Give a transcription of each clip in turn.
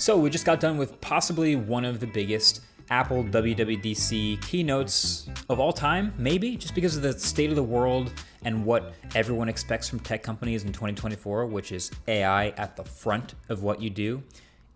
So we just got done with possibly one of the biggest Apple WWDC keynotes of all time, maybe, just because of the state of the world and what everyone expects from tech companies in 2024, which is AI at the front of what you do.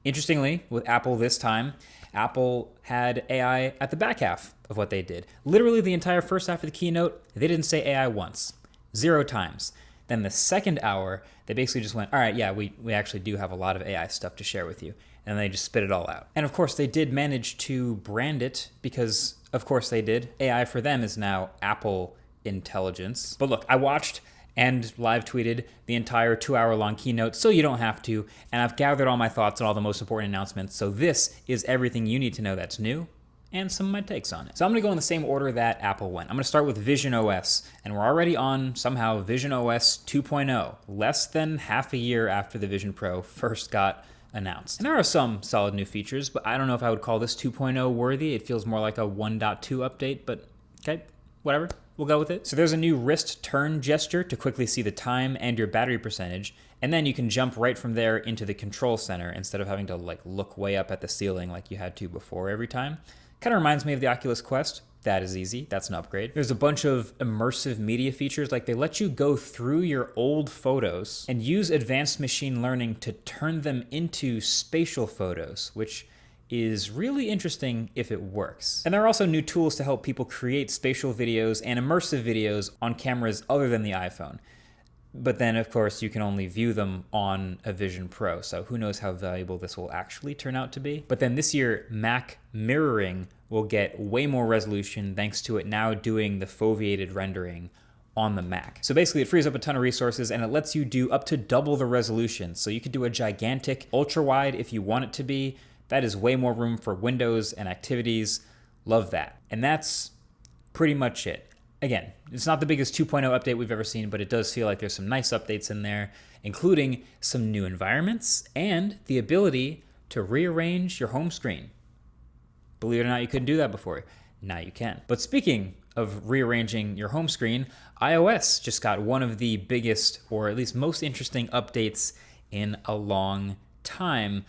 Interestingly, with Apple this time, Apple had AI at the back half of what they did. Literally the entire first half of the keynote, they didn't say AI once, 0 times. Then the second hour, they basically just went, all right, yeah, we actually do have a lot of AI stuff to share with you. And they just spit it all out. And of course, they did manage to brand it because, of course, they did. AI for them is now Apple Intelligence. But look, I watched and live tweeted the entire 2-hour-long keynote, so you don't have to. And I've gathered all my thoughts on all the most important announcements. So this is everything you need to know that's new and some of my takes on it. So I'm gonna go in the same order that Apple went. I'm gonna start with Vision OS, and we're already on, somehow, Vision OS 2.0, less than half a year after the Vision Pro first got announced. And there are some solid new features, but I don't know if I would call this 2.0 worthy. It feels more like a 1.2 update, but okay, whatever. We'll go with it. So there's a new wrist turn gesture to quickly see the time and your battery percentage, and then you can jump right from there into the control center instead of having to look way up at the ceiling like you had to before every time. Kind of reminds me of the Oculus Quest. That is easy. That's an upgrade. There's a bunch of immersive media features, like they let you go through your old photos and use advanced machine learning to turn them into spatial photos, which is really interesting if it works. And there are also new tools to help people create spatial videos and immersive videos on cameras other than the iPhone. But then, of course, you can only view them on a Vision Pro, so who knows how valuable this will actually turn out to be. But then this year, Mac mirroring will get way more resolution thanks to it now doing the foveated rendering on the Mac. So basically, it frees up a ton of resources and it lets you do up to double the resolution. So you could do a gigantic ultra-wide if you want it to be. That is way more room for windows and activities. Love that. And that's pretty much it. Again, it's not the biggest 2.0 update we've ever seen, but it does feel like there's some nice updates in there, including some new environments and the ability to rearrange your home screen. Believe it or not, you couldn't do that before. Now you can. But speaking of rearranging your home screen, iOS just got one of the biggest, or at least most interesting updates in a long time.